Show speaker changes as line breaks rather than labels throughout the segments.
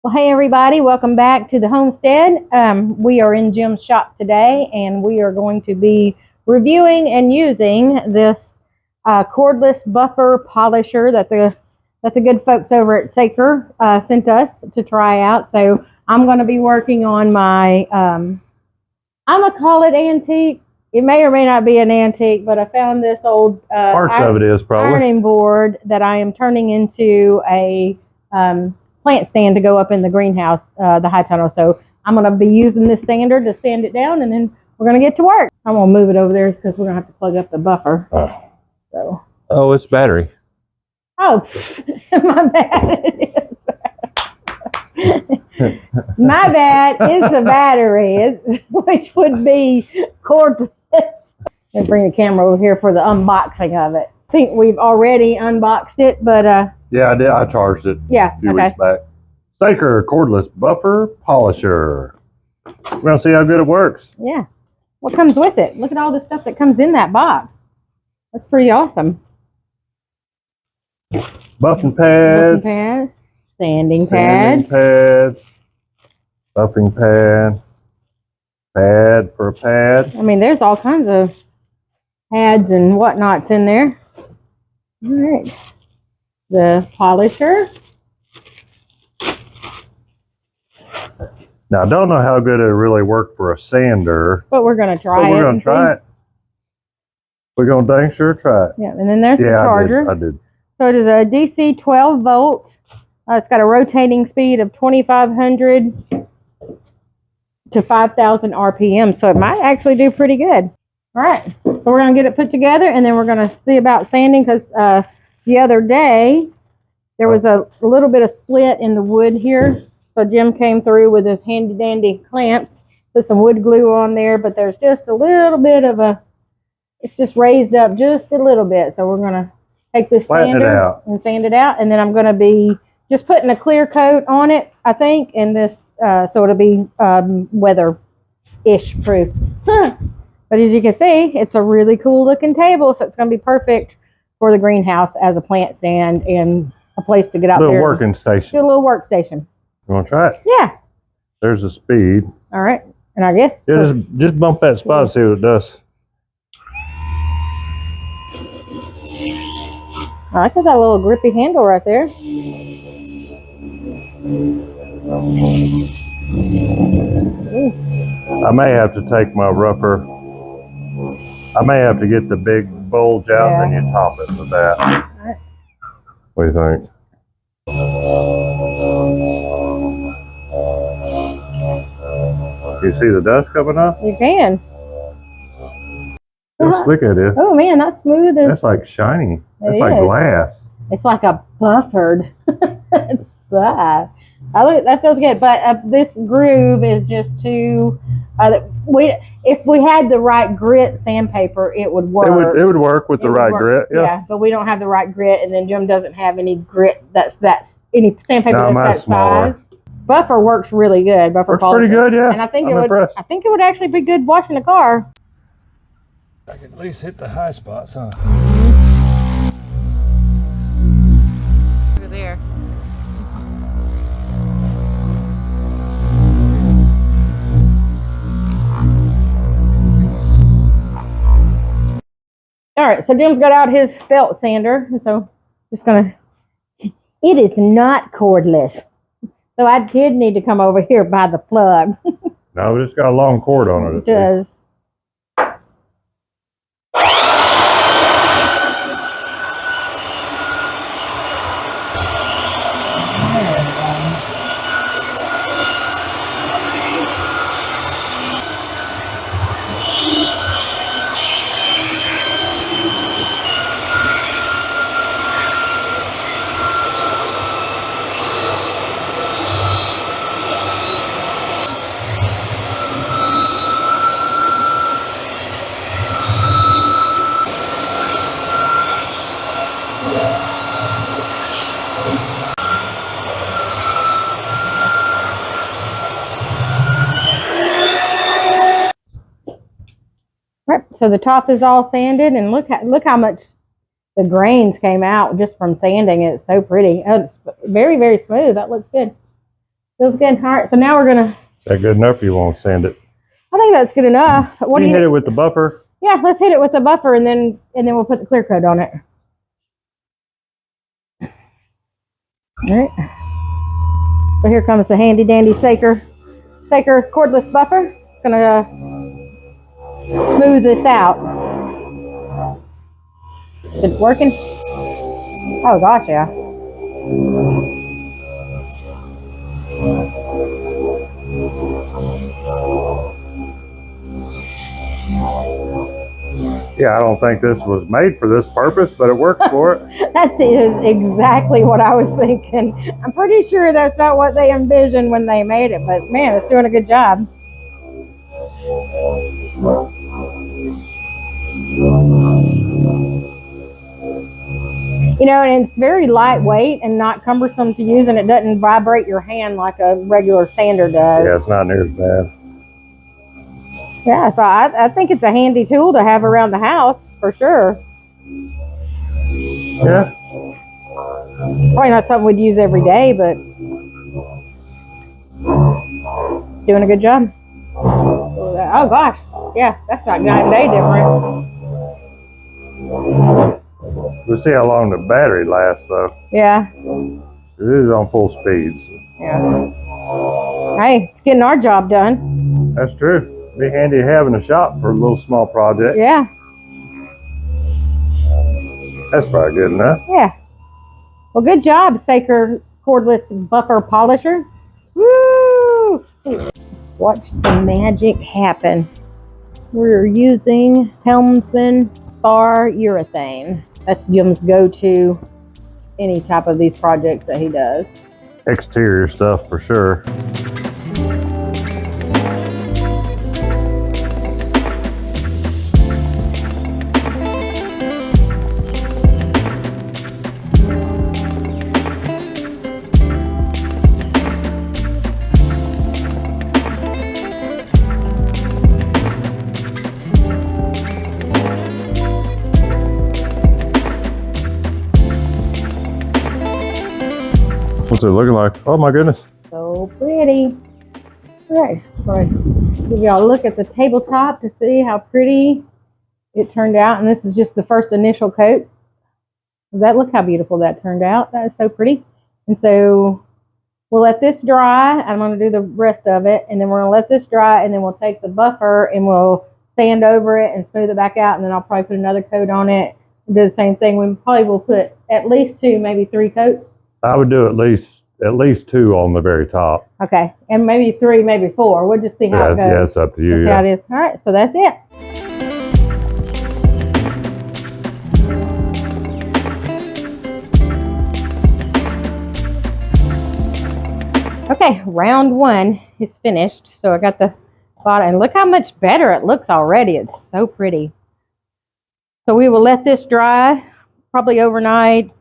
Well, hey everybody, welcome back to the Homestead. We are in Jim's shop today, and we are going to be reviewing and using this cordless buffer polisher that the good folks over at Saker sent us to try out. So I'm going to be working on my, I'm going to call it antique. It may or may not be an antique, but I found this old
parts of it is probably
ironing board that I am turning into a plant stand to go up in the greenhouse, the high tunnel. So I'm going to be using this sander to sand it down, and then we're going to get to work. I'm going to move it over there because we're going to have to plug up the buffer. So.
Oh, it's battery.
Oh, my bad. My bad. It's a battery, which would be cordless. Let me bring the camera over here for the unboxing of it. I think we've already unboxed it, but
yeah, I did. I charged it a few weeks back. Saker cordless buffer polisher. We're gonna see how good it works.
Yeah. What comes with it? Look at all the stuff that comes in that box. That's pretty awesome.
Buffing pads.
Sanding pads.
Buffing pad. Pad for a pad.
I mean, there's all kinds of pads and whatnots in there. All right. The polisher.
Now, I don't know how good it really worked for a sander,
but we're going to try it.
We're going to try it. We're going to dang sure try it.
Yeah, and then there's the charger.
I did.
So it is a DC 12 volt. It's got a rotating speed of 2,500 to 5,000 RPM. So it might actually do pretty good. All right. So we're going to get it put together, and then we're going to see about sanding, because the other day there was a little bit of split in the wood here. So Jim came through with his handy dandy clamps, put some wood glue on there, but there's just a little bit of it's just raised up just a little bit. So we're going to take this sander and sand it out, and then I'm going to be just putting a clear coat on it, I think, and this, so it'll be weather-ish proof. But as you can see, it's a really cool looking table, so it's going to be perfect for the greenhouse as a plant stand and a place to get out there.
A little working station.
Do a little workstation.
You want to try it?
Yeah.
There's the speed.
All right. And I guess.
Yeah, just bump that spot and see what it does.
I like that little grippy handle right there.
I may have to take my rougher. I may have to get the big bulge out and then you top it with that. All right. What do you think? You see the dust coming up?
You can.
How slick it is.
Oh man, that's smooth as.
That's like shiny. That's like glass.
It's like a buffered. It's that. That feels good, but this groove is just too. If we had the right grit sandpaper, it would work.
It would work with the right grit.
Yeah, but we don't have the right grit, and then Jim doesn't have any grit that's any sandpaper that's that size. Buffer works really good. Buffer
works pretty good, yeah.
And I think I think it would actually be good washing a car.
I can at least hit the high spots, huh?
Over there. All right, so Jim's got out his belt sander, and so just gonna. It is not cordless, so I did need to come over here by the plug.
No, but it's got a long cord on it.
It does. Right, so the top is all sanded, and look how much the grains came out just from sanding it. It's so pretty. Oh, it's very, very smooth. That looks good. Feels good. All right, so now we're gonna.
Is that good enough? Or you won't sand it?
I think that's good enough. What do
you
you
hit it with the buffer?
Yeah, let's hit it with the buffer, and then we'll put the clear coat on it. All right. So here comes the handy dandy Saker cordless buffer. It's gonna smooth this out. Is it working? Oh gosh, yeah.
Yeah, I don't think this was made for this purpose, but it works for it.
That is exactly what I was thinking. I'm pretty sure that's not what they envisioned when they made it, but man, it's doing a good job. You know, and it's very lightweight and not cumbersome to use, and it doesn't vibrate your hand like a regular sander does.
Yeah, it's not near as bad.
Yeah, so I think it's a handy tool to have around the house for sure.
Yeah.
Probably not something we'd use every day, but it's doing a good job. Oh gosh, yeah, that's like night and day difference.
We'll see how long the battery lasts, though.
Yeah.
It is on full speed. So.
Yeah. Hey, it's getting our job done.
That's true. Be handy to have in the shop for a little small project.
Yeah.
That's probably good enough.
Yeah. Well, good job, Saker cordless buffer polisher. Woo! Let's watch the magic happen. We're using Helmsman Bar Urethane. That's Jim's go-to any type of these projects that he does.
Exterior stuff for sure. What's it looking like? Oh my goodness.
So pretty. All right, give y'all a look at the tabletop to see how pretty it turned out. And this is just the first initial coat. Look how beautiful that turned out. That is so pretty. And so we'll let this dry. I'm going to do the rest of it, and then we're going to let this dry, and then we'll take the buffer and we'll sand over it and smooth it back out, and then I'll probably put another coat on it and do the same thing. We probably will put at least 2, maybe 3 coats.
I would do at least 2 on the very top.
Okay, and maybe 3, maybe 4. We'll just see how it goes.
Yeah, it's up to you.
We'll see how it is. All right, so that's it. Okay, round 1 is finished. So I got the bottom, and look how much better it looks already. It's so pretty. So we will let this dry probably overnight,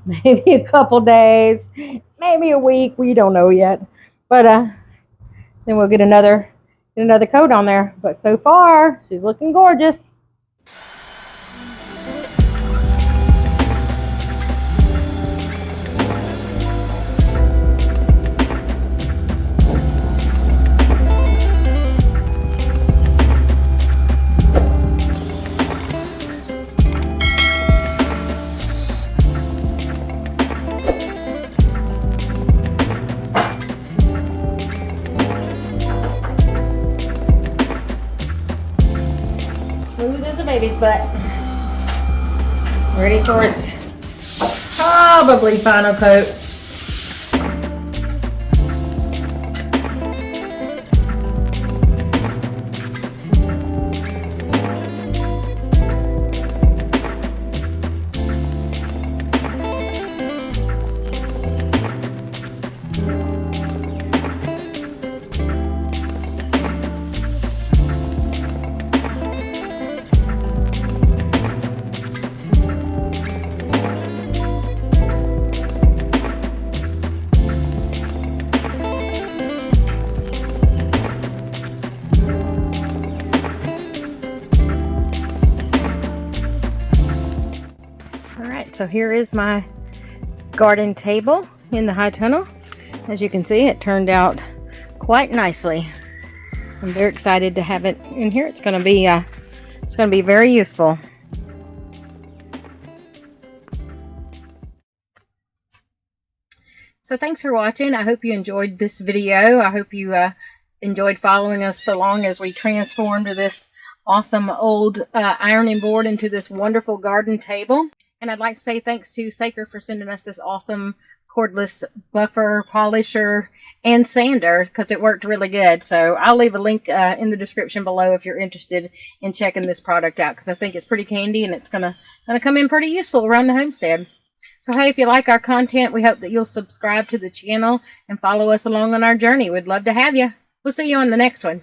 maybe a couple days, maybe a week. We don't know yet. But then we'll get another coat on there. But so far, she's looking gorgeous. Smooth as a baby's butt. Ready for its probably final coat. So here is my garden table in the high tunnel, as you can see, it turned out quite nicely. I'm very excited to have it in here. It's going to be very useful. So thanks for watching. I hope you enjoyed this video. I hope you enjoyed following us so long as we transformed this awesome old ironing board into this wonderful garden table. And I'd like to say thanks to Saker for sending us this awesome cordless buffer, polisher, and sander, because it worked really good. So I'll leave a link in the description below if you're interested in checking this product out, because I think it's pretty handy and it's gonna come in pretty useful around the homestead. So hey, if you like our content, we hope that you'll subscribe to the channel and follow us along on our journey. We'd love to have you. We'll see you on the next one.